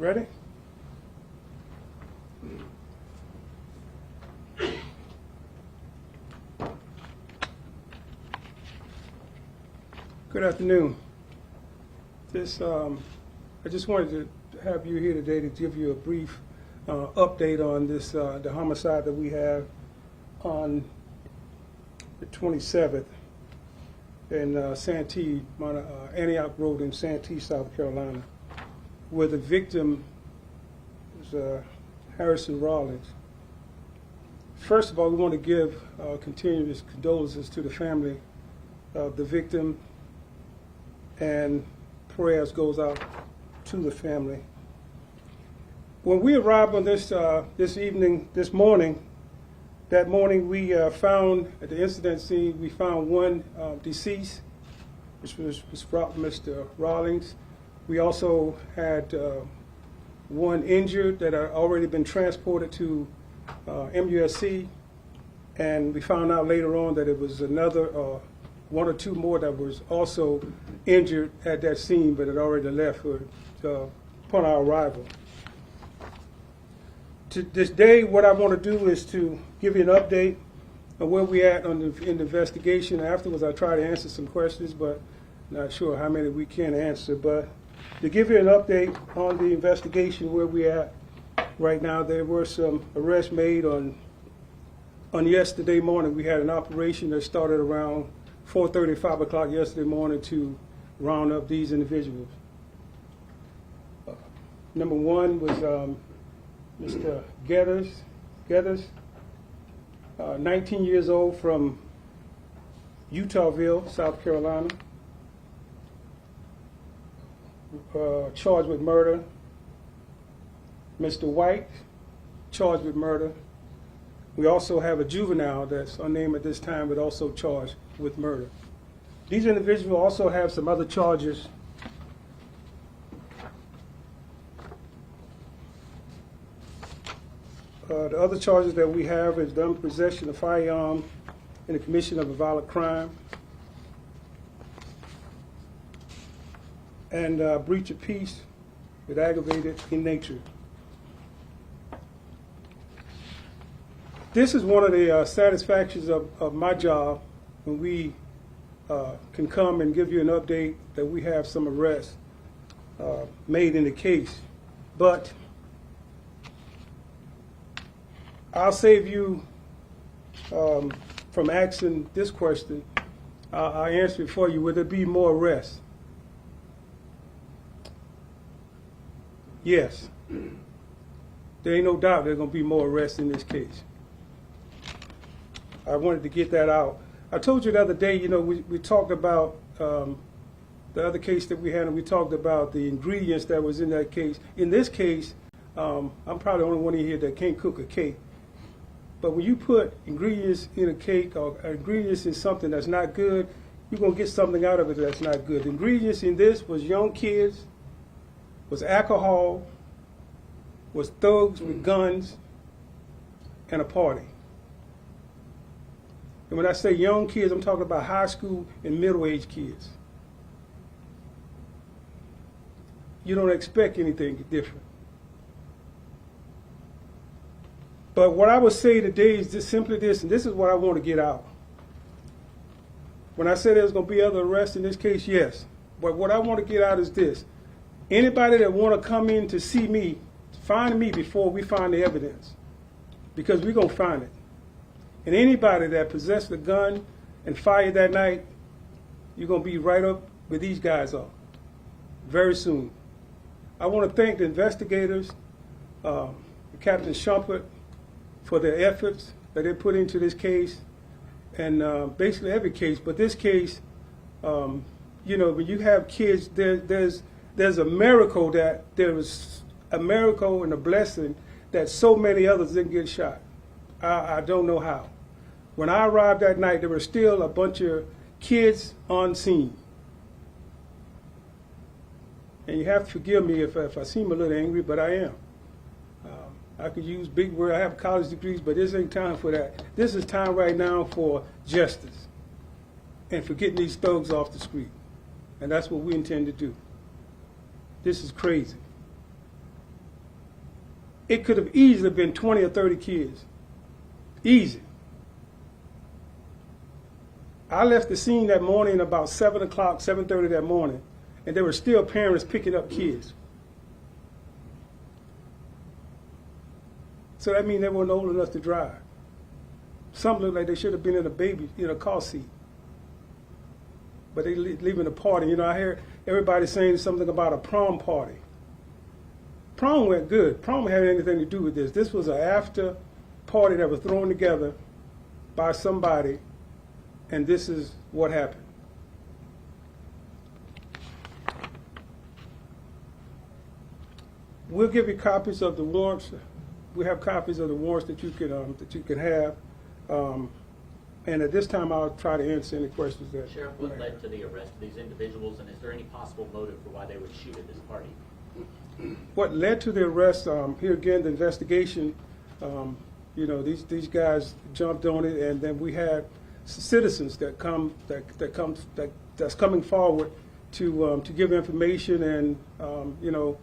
Ready? Good afternoon. I just wanted to have you here today to give you a brief update on this the homicide that we have on the 27th in Santee, Antioch Road in Santee, South Carolina, where the victim was Harrison Rawlings. First of all, we want to give continuous condolences to the family of the victim, and prayers goes out to the family. When we arrived on this morning, we found at the incident scene, we found one deceased, which was Mr. Rawlings. We also had one injured that had already been transported to MUSC, and we found out later on that it was another one or two more that was also injured at that scene, but had already left upon our arrival. To this day, what I want to do is to give you an update on where we're at in the investigation. Afterwards, I'll try to answer some questions, but not sure how many we can answer. But to give you an update on the investigation, where we're at right now, there were some arrests made on yesterday morning. We had an operation that started around 4:30, 5 o'clock yesterday morning to round up these individuals. Number one was Mr. Getters, 19 years old, from Utahville, South Carolina, charged with murder. Mr. White, charged with murder. We also have a juvenile that's unnamed at this time, but also charged with murder. These individuals also have some other charges. The other charges that we have is the possession of firearm and the commission of a violent crime, and breach of peace with aggravated in nature. This is one of the satisfactions of my job, when we can come and give you an update that we have some arrests made in the case. But I'll save you from asking this question. I'll answer it for you. Will there be more arrests? Yes. There ain't no doubt there's going to be more arrests in this case. I wanted to get that out. I told you the other day, we talked about the other case that we had, and we talked about the ingredients that was in that case. In this case, I'm probably the only one in here that can't cook a cake. But when you put ingredients in a cake or ingredients in something that's not good, you're going to get something out of it that's not good. The ingredients in this was young kids, was alcohol, was thugs with guns, and a party. And when I say young kids, I'm talking about high school and middle-aged kids. You don't expect anything different. But what I would say today is just simply this, and this is what I want to get out. When I say there's going to be other arrests in this case, yes. But what I want to get out is this. Anybody that want to come in to see me, find me before we find the evidence, because we're going to find it. And anybody that possessed a gun and fired that night, you're going to be right up where these guys are very soon. I want to thank the investigators, Captain Shumpert, for their efforts that they put into this case, and basically every case. But this case, when you have kids, there's a miracle and a blessing that so many others didn't get shot. I don't know how. When I arrived that night, there were still a bunch of kids on scene. And you have to forgive me if I seem a little angry, but I am. I could use big words. I have college degrees, but this ain't time for that. This is time right now for justice and for getting these thugs off the street. And that's what we intend to do. This is crazy. it could have easily been 20 or 30 kids. Easy. I left the scene that morning about 7 o'clock, 7:30 that morning, and there were still parents picking up kids. So that means they weren't old enough to drive. Some look like they should have been in a car seat. But they leaving the party. You know, I hear everybody saying something about a prom party. Prom went good. Prom had anything to do with this. This was an after party that was thrown together by somebody, and this is what happened. We'll give you copies of the warrants. We have copies of the warrants that you can have. And at this time, I'll try to answer any questions that. Sheriff, what led to the arrest of these individuals, and is there any possible motive for why they would shoot at this party? What led to the arrest? Here again, the investigation. You know, these guys jumped on it, and then we had citizens that's coming forward to give information, and you know,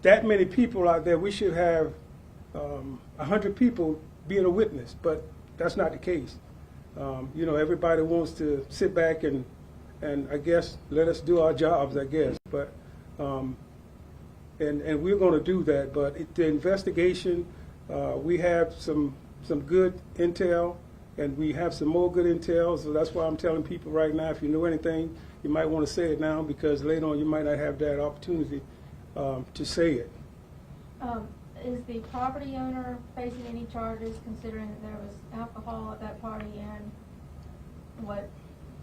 that many people out there, we should have 100 people being a witness, but that's not the case. You know, everybody wants to sit back and I guess let us do our jobs, I guess. But and we're going to do that. But the investigation, we have some good intel, and we have some more good intel. So that's why I'm telling people right now, if you know anything, you might want to say it now, because later on you might not have that opportunity to say it. Is the property owner facing any charges, considering that there was alcohol at that party and what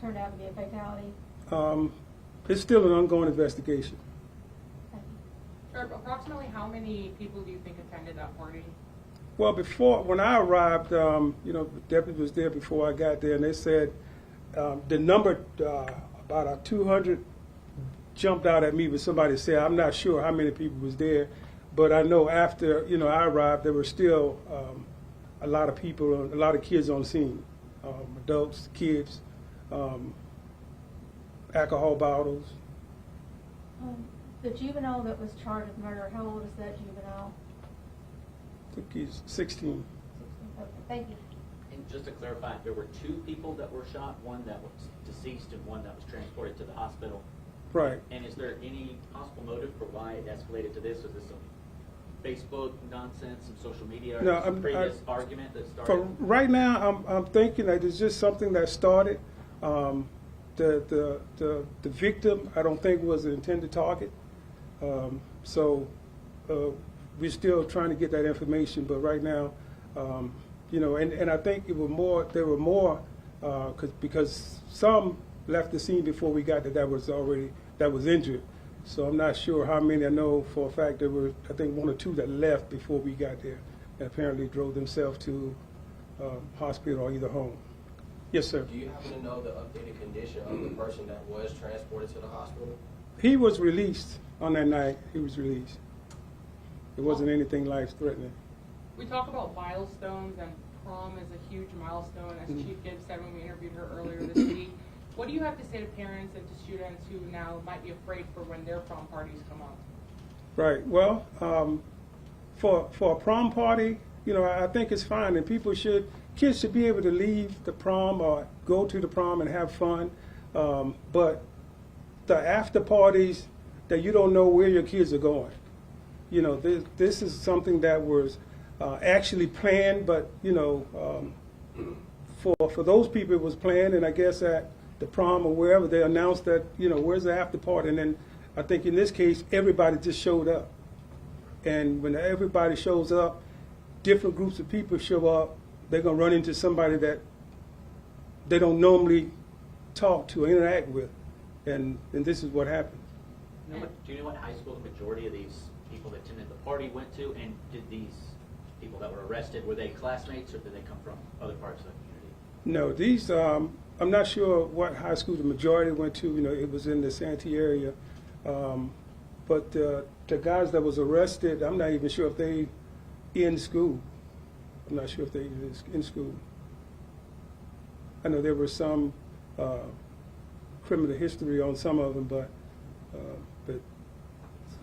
turned out to be a fatality? It's still an ongoing investigation. Thank you. Sure, approximately how many people do you think attended that party? Well, when I arrived, you know, the deputy was there before I got there, and they said the number, about 200 jumped out at me, but somebody said, I'm not sure how many people was there. But I know after, you know, I arrived, there were still a lot of people, a lot of kids on scene, adults, kids, alcohol bottles. The juvenile that was charged with murder, how old is that juvenile? I think he's 16. Okay, thank you. And just to clarify, there were 2 people that were shot, one that was deceased and one that was transported to the hospital. Right. And is there any possible motive for why it escalated to this? Was this some Facebook nonsense, some social media, or some previous argument that started? For right now, I'm thinking that it's just something that started. The victim, I don't think, was an intended target. So we're still trying to get that information. But right now, you know, and I think there were more because some left the scene before we got that was injured. So I'm not sure how many. I know for a fact there were, I think, 1 or 2 that left before we got there, and apparently drove themselves to hospital or either home. Yes, sir. Do you happen to know the updated condition of the person that was transported to the hospital? He was released on that night. He was released. It wasn't anything life-threatening. We talk about milestones, and prom is a huge milestone, as Chief Gibbs said when we interviewed her earlier this week. What do you have to say to parents and to students who now might be afraid for when their prom parties come up? Right. Well, for a prom party, you know, I think it's fine, and kids should be able to leave the prom or go to the prom and have fun. But the after parties that you don't know where your kids are going, you know, this is something that was actually planned, but you know, for those people it was planned, and I guess at the prom or wherever they announced that, you know, where's the after party, and then I think in this case everybody just showed up, and when everybody shows up, different groups of people show up, they're gonna run into somebody that they don't normally talk to or interact with, and this is what happened. Do you know what high school the majority of these people that attended the party went to, and did these people that were arrested, were they classmates or did they come from other parts of the community? No, these, I'm not sure what high school the majority went to. You know, it was in the Santee area. But the guys that was arrested, I'm not even sure if they in school. I'm not sure if they in school. I know there was some criminal history on some of them, but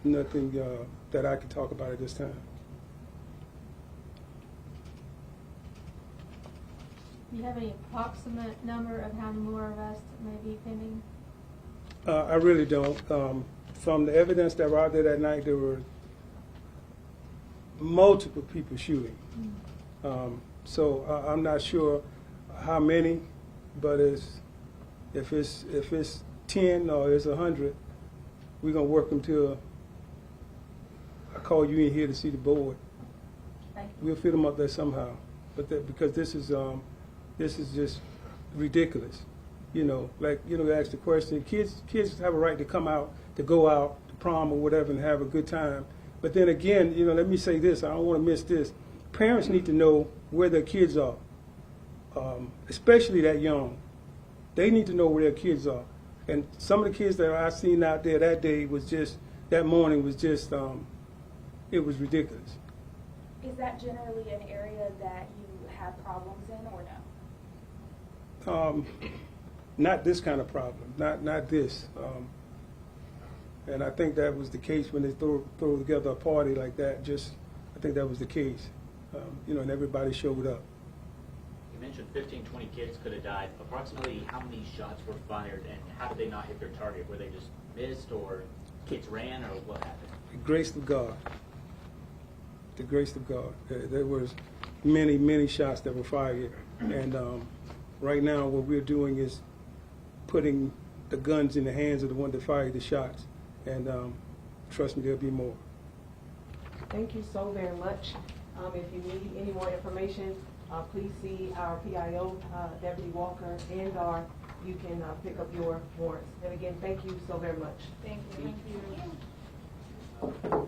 nothing that I can talk about at this time. Do you have any approximate number of how many more arrests may be pending? I really don't. From the evidence that were out there that night, there were multiple people shooting. So I'm not sure how many, but if it's 10 or it's 100, we're gonna work them till I call you in here to see the board. Thank you. We'll fit them up there somehow, but because this is just ridiculous. You know, like ask the question. Kids have a right to come out, to go out to prom or whatever, and have a good time. But then again, let me say this. I don't want to miss this. Parents need to know where their kids are, especially that young. They need to know where their kids are. And some of the kids that I seen out there that day that morning was just, it was ridiculous. Is that generally an area that you have problems in or no? Not this kind of problem, not this. And I think that was the case when they throw together a party like that. I think that was the case, and everybody showed up. You mentioned 15, 20 kids could have died. Approximately how many shots were fired, and how did they not hit their target? Were they just missed, or kids ran, or what happened? The grace of God. The grace of God. There was many, many shots that were fired, and right now what we're doing is putting the guns in the hands of the one that fired the shots, and trust me, there'll be more. Thank you so very much. If you need any more information, please see our PIO, Deputy Walker, and/or you can pick up your warrants. And again, thank you so very much. Thank you. Thank you.